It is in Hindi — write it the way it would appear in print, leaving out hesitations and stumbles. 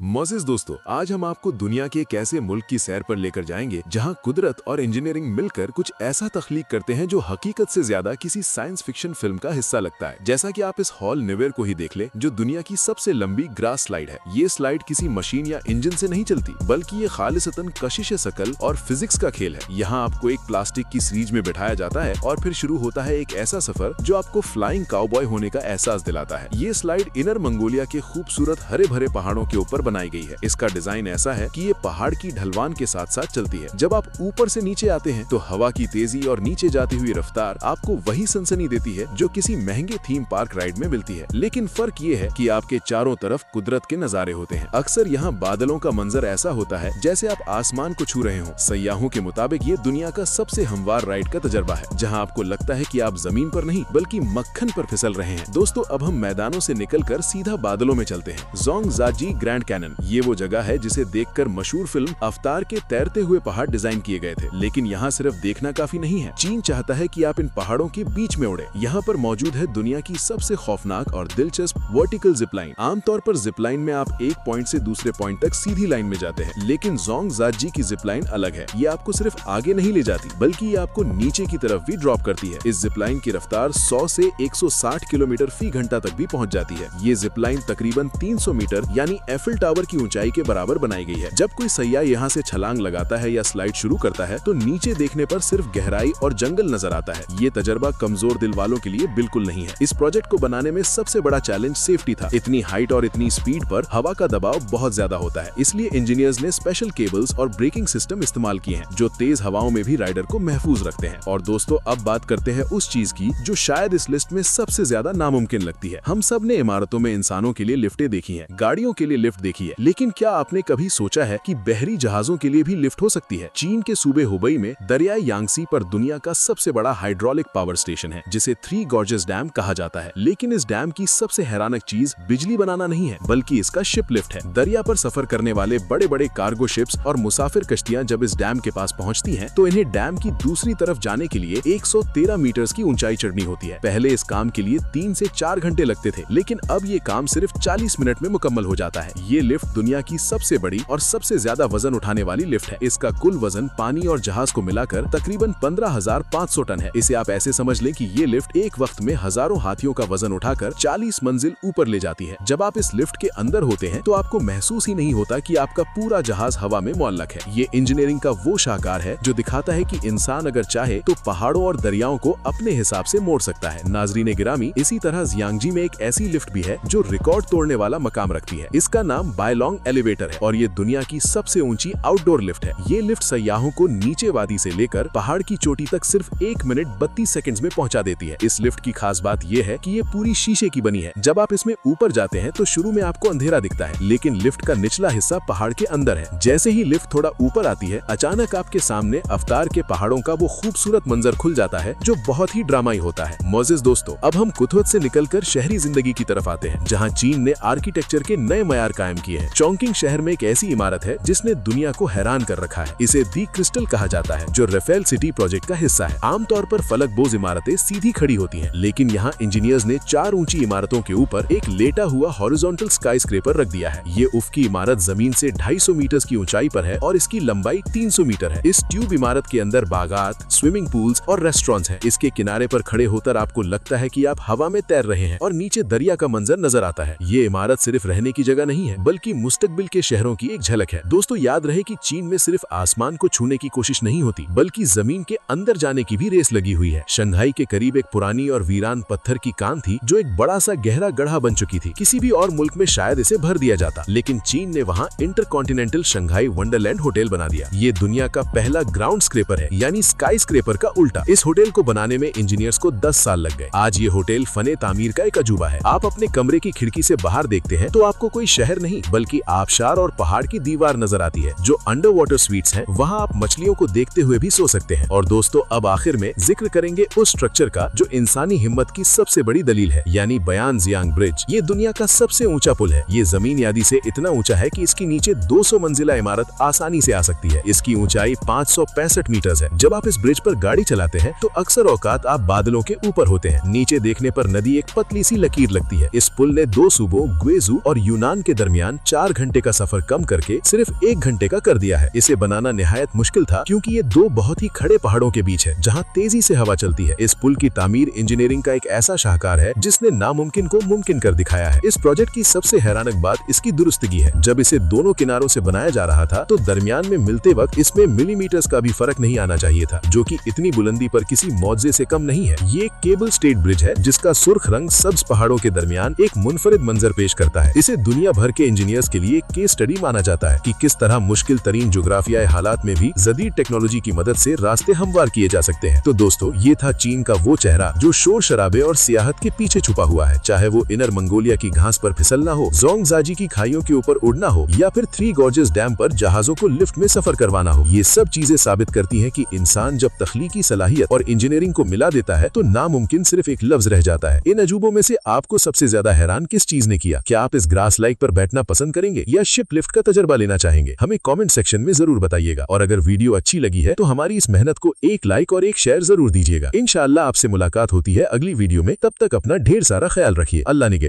मोज़ेज़ दोस्तों, आज हम आपको दुनिया के एक ऐसे मुल्क की सैर पर लेकर जाएंगे जहां कुदरत और इंजीनियरिंग मिलकर कुछ ऐसा तख्लीक करते हैं जो हकीकत से ज्यादा किसी साइंस फिक्शन फिल्म का हिस्सा लगता है। जैसा कि आप इस हॉल निवेर को ही देख ले, जो दुनिया की सबसे लंबी ग्रास स्लाइड है। ये स्लाइड किसी मशीन या इंजन से नहीं चलती, बल्कि ये खालिसतन कशिश शकल और फिजिक्स का खेल है। यहाँ आपको एक प्लास्टिक की सीरीज में बिठाया जाता है और फिर शुरू होता है एक ऐसा सफर जो आपको फ्लाइंग काउबॉय होने का एहसास दिलाता है। ये स्लाइड इनर मंगोलिया के खूबसूरत हरे भरे पहाड़ों के ऊपर बनाई गई है। इसका डिजाइन ऐसा है कि ये पहाड़ की ढलवान के साथ साथ चलती है। जब आप ऊपर से नीचे आते हैं तो हवा की तेजी और नीचे जाती हुई रफ्तार आपको वही सनसनी देती है जो किसी महंगे थीम पार्क राइड में मिलती है। लेकिन फर्क ये है कि आपके चारों तरफ कुदरत के नजारे होते हैं। अक्सर यहाँ बादलों का मंजर ऐसा होता है जैसे आप आसमान को छू रहे हो। सयाहों के मुताबिक ये दुनिया का सबसे हमवार राइड का तजर्बा है, जहाँ आपको लगता है कि आप जमीन पर नहीं बल्कि मक्खन पर फिसल रहे हैं। दोस्तों, अब हम मैदानों से निकलकर सीधा बादलों में चलते हैं। जोंगजाजी ग्रैंड कैनन ये वो जगह है जिसे देखकर मशहूर फिल्म अवतार के तैरते हुए पहाड़ डिजाइन किए गए थे। लेकिन यहाँ सिर्फ देखना काफी नहीं है। चीन चाहता है कि आप इन पहाड़ों के बीच में उड़े। यहाँ पर मौजूद है दुनिया की सबसे खौफनाक और दिलचस्प वर्टिकल जिपलाइन। आमतौर पर जिपलाइन में आप एक पॉइंट से दूसरे पॉइंट तक सीधी लाइन में जाते हैं, लेकिन जोंगजाजी की जिपलाइन अलग है। ये आपको सिर्फ आगे नहीं ले जाती, बल्कि ये आपको नीचे की तरफ भी ड्रॉप करती है। इस जिपलाइन की रफ्तार 100 से 160 किलोमीटर फी घंटा तक भी पहुँच जाती है। ये जिपलाइन तकरीबन 300 मीटर यानी एफिल टावर की ऊंचाई के बराबर बनाई गई है। जब कोई सैयाह यहाँ से छलांग लगाता है या स्लाइड शुरू करता है तो नीचे देखने पर सिर्फ गहराई और जंगल नजर आता है। ये तजर्बा कमजोर दिल वालों के लिए बिल्कुल नहीं है। इस प्रोजेक्ट को बनाने में सबसे बड़ा चैलेंज सेफ्टी था। इतनी हाइट और इतनी स्पीड पर हवा का दबाव बहुत ज्यादा होता है, इसलिए इंजीनियर्स ने स्पेशल केबल्स और ब्रेकिंग सिस्टम इस्तेमाल किए हैं जो तेज हवाओं में भी राइडर को महफूज रखते हैं। और दोस्तों, अब बात करते हैं उस चीज की जो शायद इस लिस्ट में सबसे ज्यादा नामुमकिन लगती है। हम सब ने इमारतों में इंसानों के लिए लिफ्टें देखी हैं, गाड़ियों के लिए लिफ्ट देखी है, लेकिन क्या आपने कभी सोचा है कि बहरी जहाजों के लिए भी लिफ्ट हो सकती है? चीन के सूबे हुबई में दरियाई यांगसी पर दुनिया का सबसे बड़ा हाइड्रोलिक पावर स्टेशन है, जिसे थ्री गॉर्जेस डैम कहा जाता है। लेकिन इस डैम की सबसे हैरानक चीज बिजली बनाना नहीं है, बल्कि इसका शिप लिफ्ट है। दरिया पर सफर करने वाले बड़े बड़े कार्गो शिप्स और मुसाफिर कश्तियां जब इस डैम के पास पहुंचती हैं, तो इन्हें डैम की दूसरी तरफ जाने के लिए 113 मीटर की ऊंचाई चढ़नी होती है। पहले इस काम के लिए 3 से 4 घंटे लगते थे, लेकिन अब ये काम सिर्फ 40 मिनट में मुकम्मल हो जाता है। ये लिफ्ट दुनिया की सबसे बड़ी और सबसे ज्यादा वजन उठाने वाली लिफ्ट है। इसका कुल वजन पानी और जहाज को मिलाकर तकरीबन 15,500 टन है। इसे आप ऐसे समझ लें कि ये लिफ्ट एक वक्त में हजारों हाथियों का वजन उठाकर 40 मंजिल ऊपर ले जाती है। जब आप इस लिफ्ट के अंदर होते हैं तो आपको महसूस ही नहीं होता कि आपका पूरा जहाज हवा में मुअल्लक है। ये इंजीनियरिंग का वो शाहकार है जो दिखाता है कि इंसान अगर चाहे तो पहाड़ों और दरियाओं को अपने हिसाब से मोड़ सकता है। नाजरीन गिरामी, इसी तरह जियांगजी में एक ऐसी लिफ्ट भी है जो रिकॉर्ड तोड़ने वाला मकाम रखती है। इसका नाम बायलोंग एलिवेटर है और ये दुनिया की सबसे ऊंची आउटडोर लिफ्ट है। ये लिफ्ट सयाहों को नीचे वादी से लेकर पहाड़ की चोटी तक सिर्फ 1 मिनट 32 सेकंड्स में पहुंचा देती है। इस लिफ्ट की खास बात ये है कि ये पूरी शीशे की बनी है। जब आप इसमें ऊपर जाते हैं तो शुरू में आपको अंधेरा दिखता है, लेकिन लिफ्ट का निचला हिस्सा पहाड़ के अंदर है। जैसे ही लिफ्ट थोड़ा ऊपर आती है, अचानक आपके सामने अवतार के पहाड़ों का वो खूबसूरत मंजर खुल जाता है जो बहुत ही ड्रामाई होता है। मोज़ेज़ दोस्तों, अब हम कुतुब से निकलकर शहरी जिंदगी की तरफ आते हैं, जहाँ चीन ने आर्किटेक्चर के नए मयार कायम किए हैं। चोंकिंग शहर में एक ऐसी इमारत है जिसने दुनिया को हैरान कर रखा है। इसे दी क्रिस्टल कहा जाता है, जो रेफेल सिटी प्रोजेक्ट का हिस्सा है। आमतौर पर फलकबोज इमारतें सीधी खड़ी होती हैं, लेकिन यहाँ इंजीनियर्स ने 4 ऊंची इमारतों के ऊपर एक लेटा हुआ हॉरिजॉन्टल स्काईस्क्रेपर रख दिया है। ये उफ़क़ी इमारत जमीन से 250 मीटर की ऊंचाई पर है और इसकी लंबाई 300 मीटर है। इस ट्यूब इमारत के अंदर बागात, स्विमिंग पूल्स और रेस्टोरेंट्स हैं। इसके किनारे पर खड़े होकर आपको लगता है कि आप हवा में तैर रहे हैं और नीचे दरिया का मंजर नजर आता है। ये इमारत सिर्फ रहने की जगह नहीं है, बल्कि मुस्तकबिल के शहरों की एक झलक है। दोस्तों, याद रहे कि चीन में सिर्फ आसमान को छूने की कोशिश नहीं होती, बल्कि जमीन के अंदर जाने की भी रेस लगी हुई है। शंघाई के करीब एक पुरानी और वीरान पत्थर की कान थी जो एक बड़ा सा गहरा गड्ढा बन चुकी थी। किसी भी और मुल्क में शायद इसे भर दिया जाता, लेकिन चीन ने वहाँ इंटरकॉन्टिनेंटल शंघाई वंडरलैंड होटल बना दिया। ये दुनिया का पहला ग्राउंड स्क्रेपर है, यानी स्काई स्क्रेपर का उल्टा। इस होटल को बनाने में इंजीनियर्स को 10 साल लग गए। आज ये होटल फने तामीर का एक अजूबा है। आप अपने कमरे की खिड़की से बाहर देखते हैं तो आपको कोई शहर नहीं बल्कि आबशार और पहाड़ की दीवार नजर आती है। जो अंडर वाटर स्वीट्स हैं, वहाँ आप मछलियों को देखते हुए भी सो सकते हैं। और दोस्तों, अब आखिर में जिक्र करेंगे उस स्ट्रक्चर का जो इंसानी हिम्मत की सबसे बड़ी दलील है, यानी बयान जियांग ब्रिज। ये दुनिया का सबसे ऊंचा पुल है। ये जमीन यादी से इतना ऊंचा है कि इसके नीचे 200 मंजिला इमारत आसानी से आ सकती है। इसकी ऊंचाई 565 मीटर है। जब आप इस ब्रिज पर गाड़ी चलाते हैं तो अक्सर औकात आप बादलों के ऊपर होते हैं। नीचे देखने पर नदी एक पतली सी लकीर लगती है। इस पुल ने 2 सूबों ग्वेजू और यूनान के दरमियान दरमियान 4 घंटे का सफर कम करके सिर्फ 1 घंटे का कर दिया है। इसे बनाना निहायत मुश्किल था क्योंकि ये दो बहुत ही खड़े पहाड़ों के बीच है जहाँ तेजी से हवा चलती है। इस पुल की तामीर इंजीनियरिंग का एक ऐसा शाहकार है जिसने नामुमकिन को मुमकिन कर दिखाया है। इस प्रोजेक्ट की सबसे हैरानक बात इसकी दुरुस्तगी है। जब इसे दोनों किनारों से बनाया जा रहा था तो दरमियान में मिलते वक्त इसमें मिलीमीटर्स का भी फर्क नहीं आना चाहिए था, जो कि इतनी बुलंदी पर किसी मौजे से कम नहीं है। ये केबल स्टेट ब्रिज है जिसका सुर्ख रंग सब्ज पहाड़ों के दरमियान एक मुनफरिद मंजर पेश करता है। इसे दुनिया भर के इंजीनियर्स के लिए केस स्टडी माना जाता है कि किस तरह मुश्किल तरीन जोग्राफियाई हालात में भी जदीद टेक्नोलॉजी की मदद से रास्ते हमवार किए जा सकते हैं। तो दोस्तों, ये था चीन का वो चेहरा जो शोर शराबे और सियाहत के पीछे छुपा हुआ है। चाहे वो इनर मंगोलिया की घास पर फिसलना हो, जोंगजाजी की खाइयों के ऊपर उड़ना हो, या फिर थ्री गॉर्जेस डैम पर जहाजों को लिफ्ट में सफर करवाना हो, ये सब चीजें साबित करती हैं कि इंसान जब तख्लीकी सलाहियत और इंजीनियरिंग को मिला देता है तो नामुमकिन सिर्फ एक लफ्ज रह जाता है। इन अजूबों में से आपको सबसे ज्यादा हैरान किस चीज ने किया? क्या आप इस ग्रास लाइक पर बैठना पसंद करेंगे या शिप लिफ्ट का तजर्बा लेना चाहेंगे? हमें कमेंट सेक्शन में जरूर बताइएगा। और अगर वीडियो अच्छी लगी है तो हमारी इस मेहनत को एक लाइक और एक शेयर जरूर दीजिएगा। इंशाअल्लाह आपसे मुलाकात होती है अगली वीडियो में। तब तक अपना ढेर सारा ख्याल रखिए। अल्लाह निगहबान।